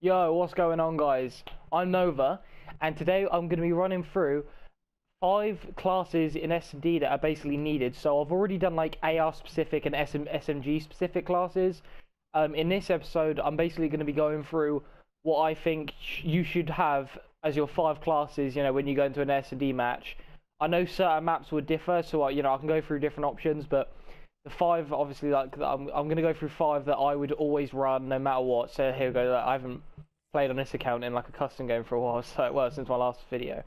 Yo, what's going on, guys? I'm Nova, and today I'm going to be running through 5 classes in S&D that are basically needed. So I've already done like AR specific and SMG specific classes. In this episode, I'm basically going to be going through what I think you should have as your 5 classes, when you go into an S&D match. I know certain maps would differ, so I can go through different options, but the 5, obviously, like I'm going to go through 5 that I would always run no matter what. So here we go. I haven't played on this account in like a custom game for a while, since my last video.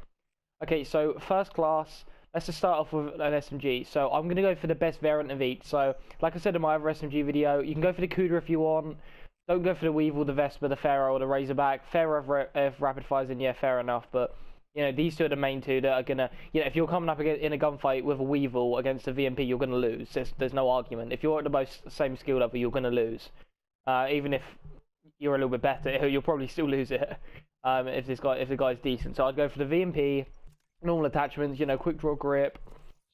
Okay, so first class, let's just start off with an SMG. So I'm going to go for the best variant of each. So like I said in my other SMG video, you can go for the Cuda if you want. Don't go for the Weevil, the Vespa, the Pharaoh, or the Razorback. Pharaoh if rapid fires in, yeah, fair enough, but these two are the main two that are gonna, if you're coming up in a gunfight with a Weevil against a VMP, you're gonna lose. There's no argument. If you're at the most same skill level, you're gonna lose. Even if you're a little bit better, you'll probably still lose it. If the guy's decent. So I'd go for the VMP, normal attachments, quick draw grip,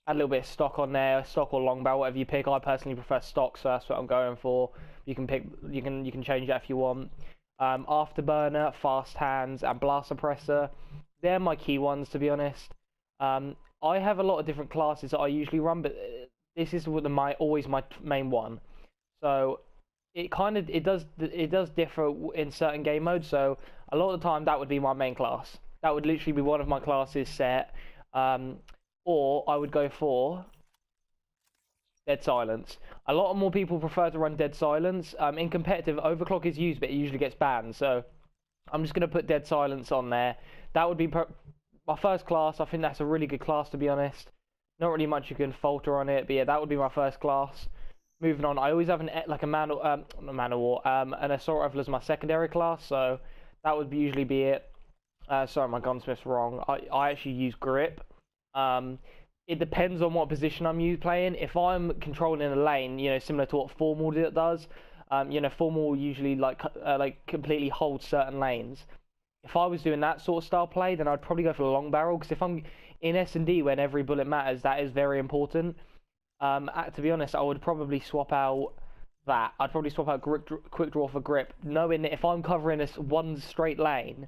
add a little bit of stock on there, stock or long barrel, whatever you pick. I personally prefer stock, so that's what I'm going for. You can change that if you want. Afterburner, fast hands, and blast suppressor. They're my key ones, to be honest. I have a lot of different classes that I usually run, but this is always my main one. So it does differ in certain game modes. So a lot of the time that would be my main class. That would literally be one of my classes set. Or I would go for Dead Silence. A lot more people prefer to run Dead Silence. In competitive, Overclock is used, but it usually gets banned. So I'm just going to put Dead Silence on there. That would be my first class. I think that's a really good class, to be honest. Not really much you can falter on it, but yeah, that would be my first class. Moving on, I always have an assault rifle as my secondary class, so that would usually be it. Sorry, my gunsmith's wrong. I actually use grip. It depends on what position I'm playing. If I'm controlling a lane, similar to what Formal does, Formal usually like completely holds certain lanes. If I was doing that sort of style play, then I'd probably go for the long barrel, because if I'm in S&D when every bullet matters, that is very important. To be honest, I would probably swap out that. I'd probably swap out quick draw for grip, knowing that if I'm covering this one straight lane,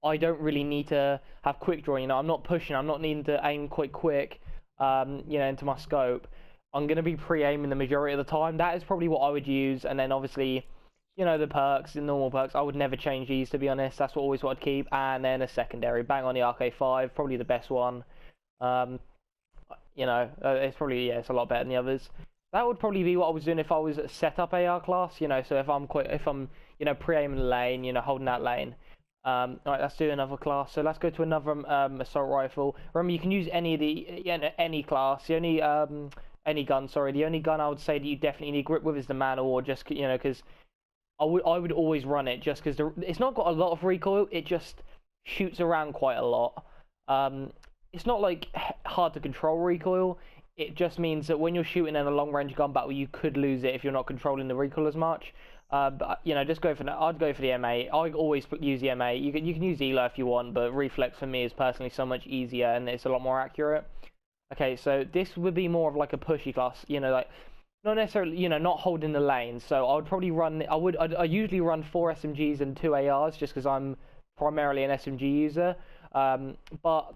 I don't really need to have quick draw. I'm not pushing. I'm not needing to aim quite quick, into my scope. I'm going to be pre-aiming the majority of the time. That is probably what I would use, and then obviously, the perks, the normal perks, I would never change these, to be honest. That's always what I'd keep. And then a secondary, bang on the RK5, probably the best one. It's probably, it's a lot better than the others. That would probably be what I was doing if I was a setup AR class, so if I'm pre-aiming the lane, holding that lane. Alright, let's do another class. So let's go to another assault rifle. Remember, you can use any of the any class. The only any gun, sorry. The only gun I would say that you definitely need grip with is the Man of War, just because I would always run it, just because it's not got a lot of recoil. It just shoots around quite a lot. It's not like hard to control recoil. It just means that when you're shooting in a long range gun battle, you could lose it if you're not controlling the recoil as much. But just go for that. I'd go for the MA. I always use the MA. You can use ELO if you want, but reflex for me is personally so much easier and it's a lot more accurate. Okay, so this would be more of like a pushy class. Like not necessarily, not holding the lane. So I would probably run. I usually run 4 SMGs and 2 ARs, just because I'm primarily an SMG user. But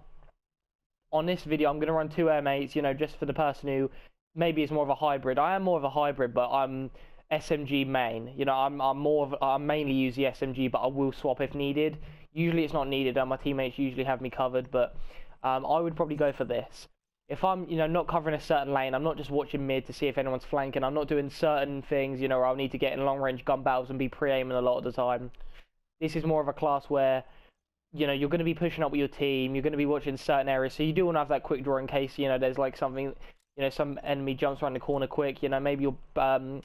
on this video, I'm going to run 2 M8s, just for the person who maybe is more of a hybrid. I am more of a hybrid, but I'm SMG main. I mainly use the SMG, but I will swap if needed. Usually it's not needed, and my teammates usually have me covered, but I would probably go for this. If I'm, not covering a certain lane, I'm not just watching mid to see if anyone's flanking. I'm not doing certain things, where I'll need to get in long-range gun battles and be pre-aiming a lot of the time. This is more of a class where, you're going to be pushing up with your team. You're going to be watching certain areas, so you do want to have that quick draw in case, there's like something, some enemy jumps around the corner quick. Maybe your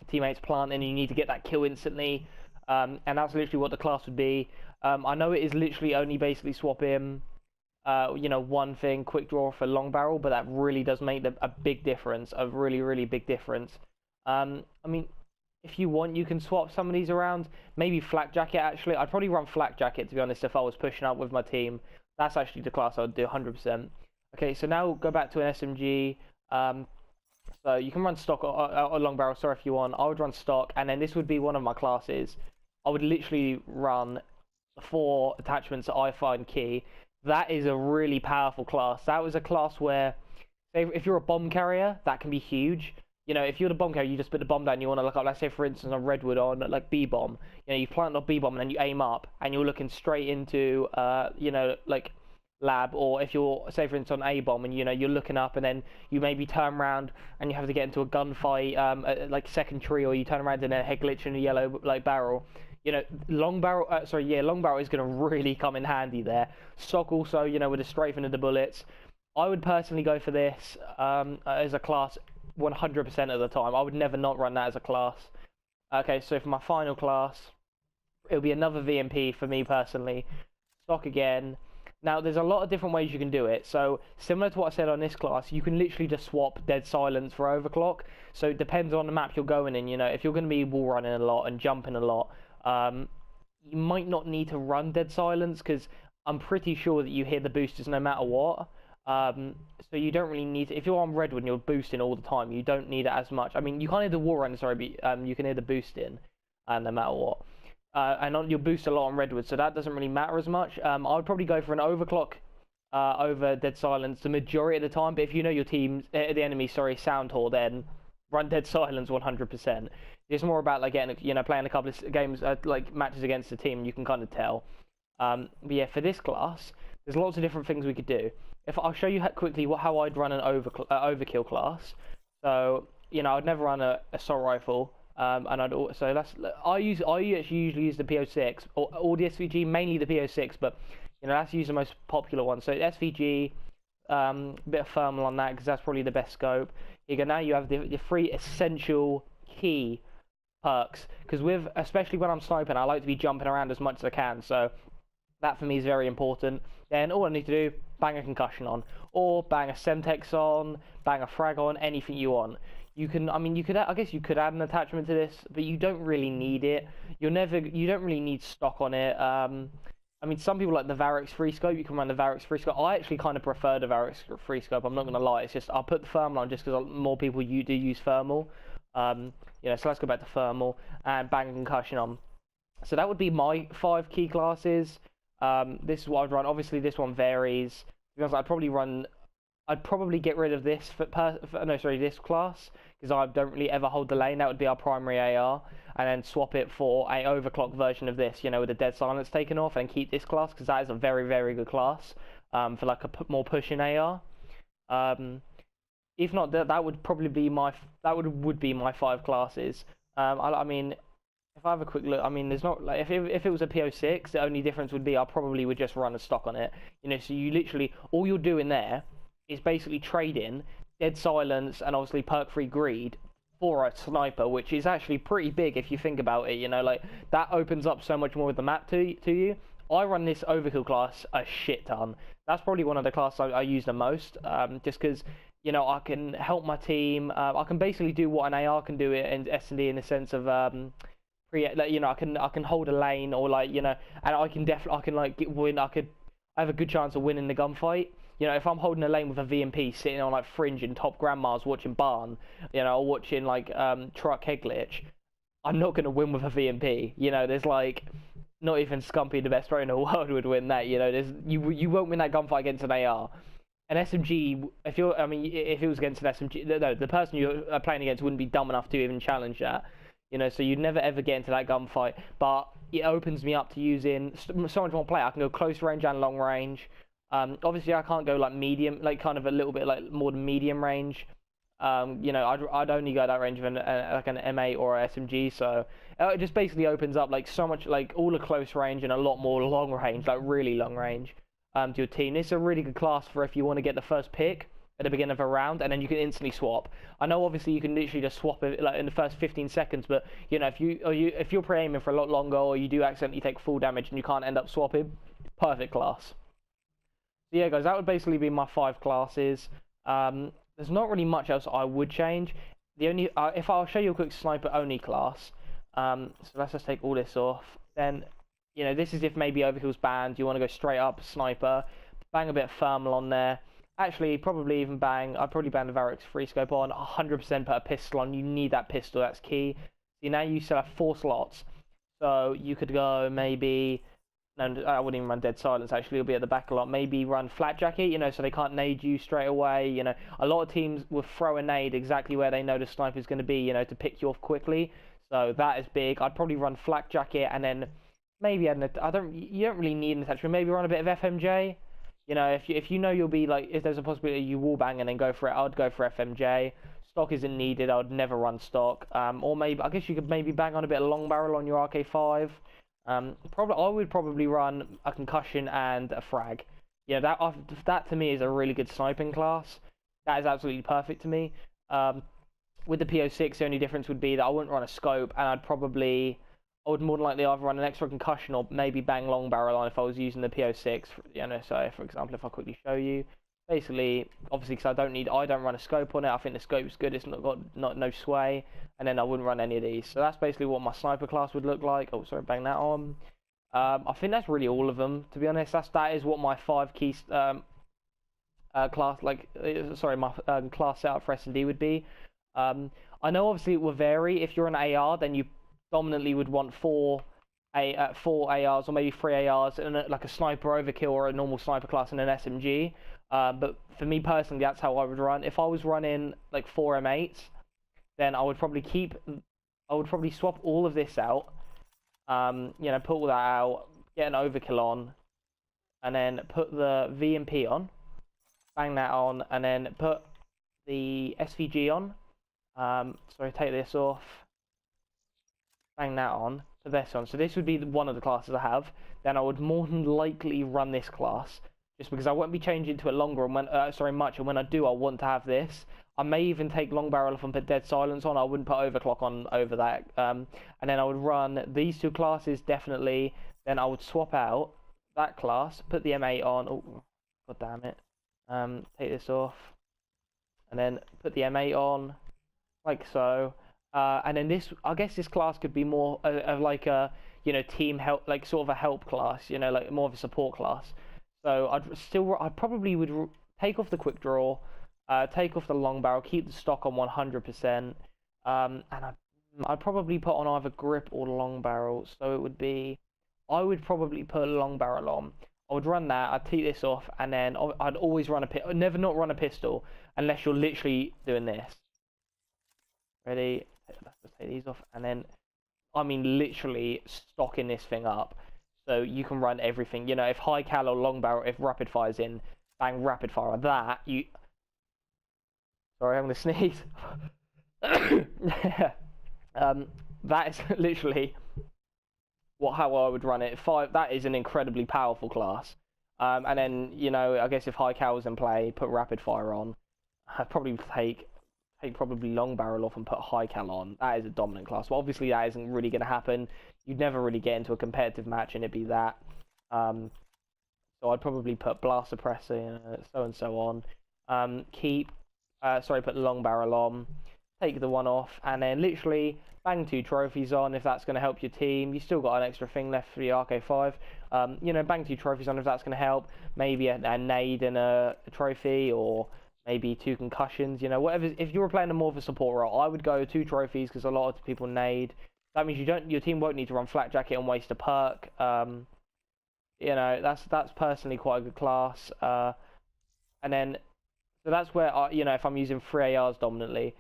teammates plant and you need to get that kill instantly. And that's literally what the class would be. I know it is literally only basically swapping one thing, quick draw for long barrel, but that really does make a big difference, a really, really big difference. I mean, if you want, you can swap some of these around. Maybe flak jacket, actually. I'd probably run flak jacket, to be honest, if I was pushing up with my team. That's actually the class I would do 100%. Okay, so now go back to an SMG. So you can run stock or long barrel, sorry, if you want. I would run stock, and then this would be one of my classes. I would literally run 4 attachments that I find key. That is a really powerful class. That was a class where, say, if you're a bomb carrier, that can be huge. You know, if you're the bomb carrier, you just put the bomb down, you want to look up, let's say, for instance, on Redwood on, like, B-bomb. You know, you plant a B-bomb, and then you aim up, and you're looking straight into, you know, like, lab, or if you're, say, for instance, on A-bomb, and, you know, you're looking up, and then you maybe turn around, and you have to get into a gunfight, like, second tree, or you turn around, and then a head glitch in a yellow, like, barrel. You know, long barrel is going to really come in handy there. Sock also, you know, with the strafing of the bullets. I would personally go for this as a class 100% of the time. I would never not run that as a class. Okay, so for my final class, it'll be another VMP for me personally. Stock again. Now, there's a lot of different ways you can do it. So, similar to what I said on this class, you can literally just swap Dead Silence for Overclock. So, it depends on the map you're going in. You know, if you're going to be wall running a lot and jumping a lot, you might not need to run Dead Silence, because I'm pretty sure that you hear the boosters no matter what. So you don't really need to, if you're on Redwood and you're boosting all the time, you don't need it as much. I mean, you can't hear the wall running, sorry, but you can hear the boosting no matter what. And you'll boost a lot on Redwood, so that doesn't really matter as much. I would probably go for an Overclock over Dead Silence the majority of the time, but if you know your team, the enemy, sorry, Sound Whore, then run Dead Silence 100%. It's more about, like, getting, you know, playing a couple of games, like matches against the team, you can kind of tell. But yeah, for this class, there's lots of different things we could do. If I'll show you quickly how I'd run an overkill class. So, you know, I'd never run a assault rifle, and I usually use the PO6 or the SVG, mainly the PO6, but you know, that's usually the most popular one. So SVG, a bit of thermal on that because that's probably the best scope. You go, now you have the 3 essential key perks, because especially when I'm sniping, I like to be jumping around as much as I can. So that for me is very important. Then all I need to do, bang a concussion on, or bang a Semtex on, bang a frag on, anything you want. You can, I mean, I guess you could add an attachment to this, but you don't really need it. You don't really need stock on it. I mean, some people like the Varix free scope. You can run the Varix free scope. I actually kind of prefer the Varix free scope. I'm not gonna lie. It's just I'll put the thermal on just because more people do use thermal. You know, so let's go back to thermal and bang a concussion on. So that would be my 5 key classes. This is what I'd run. Obviously, this one varies. Because I'd probably get rid of this this class, because I don't really ever hold the lane. That would be our primary AR, and then swap it for a overclock version of this, you know, with the Dead Silence taken off, and keep this class because that is a very, very good class for like a more pushing AR. If not, that would probably be would be my 5 classes. I mean, if I have a quick look, I mean, there's not, like, if it was a PO6, the only difference would be I probably would just run a stock on it. You know, so you literally, all you're doing there is basically trading Dead Silence and obviously perk free Greed for a sniper, which is actually pretty big if you think about it. You know, like, that opens up so much more of the map to you. I run this overkill class a shit ton. That's probably one of the classes I use the most, just because, you know, I can help my team. I can basically do what an AR can do in S&D in the sense of you know, I can hold a lane, or, like, you know, and I can like win. I have a good chance of winning the gunfight. You know, if I'm holding a lane with a VMP sitting on, like, Fringe and top grandmas watching Barn, you know, or watching, like, Truck Head Glitch, I'm not going to win with a VMP. You know, there's, like, not even Scumpy, the best thrower in the world, would win that. You know, you won't win that gunfight against an AR. An SMG, if it was against an SMG, no, the person you're playing against wouldn't be dumb enough to even challenge that. You know, so you'd never ever get into that gunfight. But it opens me up to using so much more play. I can go close range and long range. Obviously, I can't go, like, medium, like, kind of a little bit, like, more than medium range. You know, I'd only go that range of like an M8 or a SMG. So it just basically opens up, like, so much, like, all the close range and a lot more long range, like really long range, to your team. This is a really good class for if you want to get the first pick at the beginning of a round, and then you can instantly swap. I know obviously you can literally just swap it, like, in the first 15 seconds, but, you know, if you're pre-aiming for a lot longer, or you do accidentally take full damage and you can't end up swapping, perfect class. So yeah, guys, that would basically be my 5 classes. There's not really much else I would change. The only if I'll show you a quick sniper only class. So let's just take all this off. Then, you know, this is if maybe overkill's banned. You want to go straight up sniper, bang a bit of thermal on there. Actually, I'd probably bang the Varix free scope on. 100% put a pistol on. You need that pistol. That's key. See, now you still have 4 slots. So you could go maybe and I wouldn't even run Dead Silence, actually. It'll be at the back a lot. Maybe run Flat Jacket, you know, so they can't nade you straight away. You know, a lot of teams will throw a nade exactly where they know the sniper's going to be, you know, to pick you off quickly. So that is big. I'd probably run Flat Jacket, and then maybe you don't really need an attachment. Maybe run a bit of FMJ. You know, if you know you'll be like, if there's a possibility you wall bang and then go for it, I'd go for FMJ. Stock isn't needed. I'd never run stock. Or maybe, I guess you could maybe bang on a bit of long barrel on your RK5. I would probably run a concussion and a frag. Yeah, that to me is a really good sniping class. That is absolutely perfect to me. With the PO6, the only difference would be that I wouldn't run a scope, and I would more than likely either run an extra concussion or maybe bang long barrel on if I was using the PO6. You know, so for example, if I quickly show you, basically, obviously, because I don't run a scope on it. I think the scope's good. It's not got no sway, and then I wouldn't run any of these. So that's basically what my sniper class would look like. Oh, sorry, bang that on. I think that's really all of them, to be honest. That is what my 5 key class, like, sorry, my class setup for S&D would be. I know obviously it will vary. If you're an AR, then you dominantly would want 4 ARs or maybe 3 ARs and like a sniper overkill or a normal sniper class and an SMG. But for me personally, that's how I would run. If I was running like 4 M8s, then I would probably swap all of this out. You know, put all that out, get an overkill on, and then put the VMP on, bang that on, and then put the SVG on. Sorry, take this off, bang that on, put this on. So this would be one of the classes I have. Then I would more than likely run this class, just because I won't be changing to it longer, and much, and when I do, I want to have this. I may even take long barrel off and put Dead Silence on. I wouldn't put overclock on over that. And then I would run these 2 classes definitely. Then I would swap out that class, put the M8 on. Oh, god damn it. Take this off, and then put the M8 on, like so. And then this, I guess this class could be more of like a, you know, team help, like sort of a help class, you know, like more of a support class. So I probably would take off the quick draw, take off the long barrel, keep the stock on 100%, and I'd probably put on either grip or long barrel. So it would be, I would probably put a long barrel on. I would run that, I'd take this off, and then I'd always run never not run a pistol unless you're literally doing this. Ready? Let's just take these off, and then, I mean, literally stocking this thing up. So you can run everything, you know, if high cal or long barrel, if rapid fire's in, bang rapid fire. That, sorry, I'm going to sneeze. That is literally how I would run it. That is an incredibly powerful class. And then, you know, I guess if high cal's in play, put rapid fire on. I'd probably take probably long barrel off and put high cal on. That is a dominant class. But obviously that isn't really going to happen. You'd never really get into a competitive match and it'd be that. So I'd probably put blast suppressor, so and so on. Put the long barrel on, take the one off, and then literally bang 2 trophies on if that's going to help your team. You still got an extra thing left for the RK5. You know, bang 2 trophies on if that's going to help. Maybe a nade and a trophy, or maybe 2 concussions, you know, whatever. If you were playing a more of a support role, I would go 2 trophies because a lot of people nade. That means your team won't need to run Flat Jacket and waste a perk. You know, that's personally quite a good class. And then, so that's where, you know, if I'm using 3 ARs dominantly,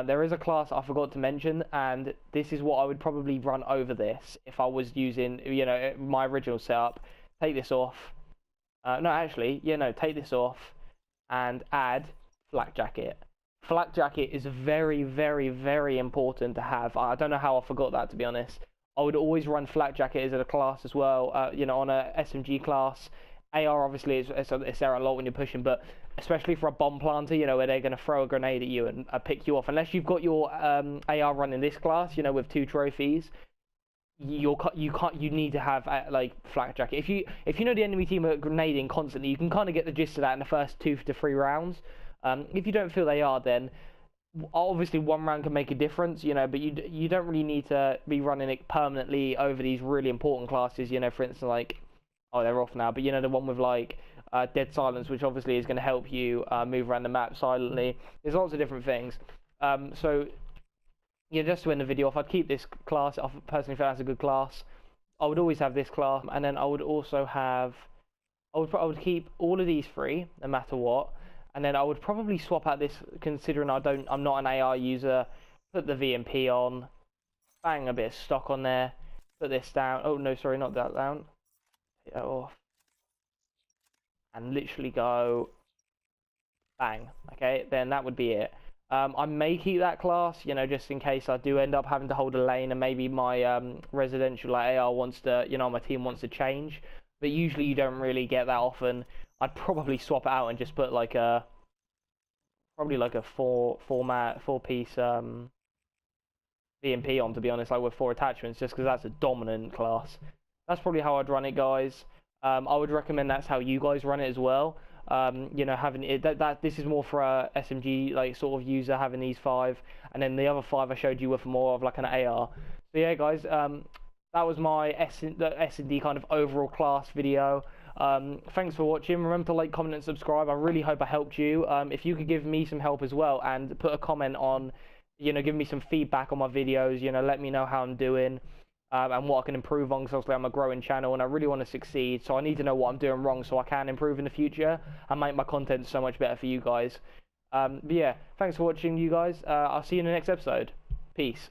there is a class I forgot to mention, and this is what I would probably run over this if I was using, you know, my original setup. Take this off. No, actually, yeah, no, take this off and add Flat Jacket. Flat Jacket is very, very, very important to have. I don't know how I forgot that, to be honest. I would always run Flat Jacket as a class as well, you know, on a SMG class. AR, obviously, it's there a lot when you're pushing, but especially for a bomb planter, you know, where they're going to throw a grenade at you and pick you off. Unless you've got your AR running this class, you know, with 2 trophies, you need to have like Flat Jacket. If you know the enemy team are grenading constantly, you can kind of get the gist of that in the first 2 to 3 rounds. If you don't feel they are, then obviously 1 round can make a difference, you know, but you don't really need to be running it permanently over these really important classes, you know. For instance, like, oh, they're off now, but you know, the one with like Dead Silence, which obviously is going to help you move around the map silently. There's lots of different things. So yeah, just to end the video off, I'd keep this class. I personally feel that's a good class. I would always have this class, and then I would also have, I would keep all of these three, no matter what, and then I would probably swap out this, considering I'm not an AR user, put the VMP on, bang a bit of stock on there, put this down, oh no, sorry, not that down, take that off, and literally go, bang, okay, then that would be it. I may keep that class, you know, just in case I do end up having to hold a lane and maybe my residential like, AR wants to, you know, my team wants to change. But usually you don't really get that often. I'd probably swap it out and just put like a, probably like a four piece VMP on, to be honest, like with 4 attachments, just because that's a dominant class. That's probably how I'd run it, guys. I would recommend that's how you guys run it as well. You know, having it this is more for a SMG like sort of user, having these 5, and then the other 5 I showed you were for more of like an AR. So yeah, guys, that was my S&D kind of overall class video. Thanks for watching. Remember to like, comment, and subscribe. I really hope I helped you. If you could give me some help as well and put a comment on, you know, give me some feedback on my videos. You know, let me know how I'm doing. And what I can improve on, because obviously I'm a growing channel and I really want to succeed, so I need to know what I'm doing wrong so I can improve in the future and make my content so much better for you guys. But yeah, thanks for watching, you guys. I'll see you in the next episode. Peace.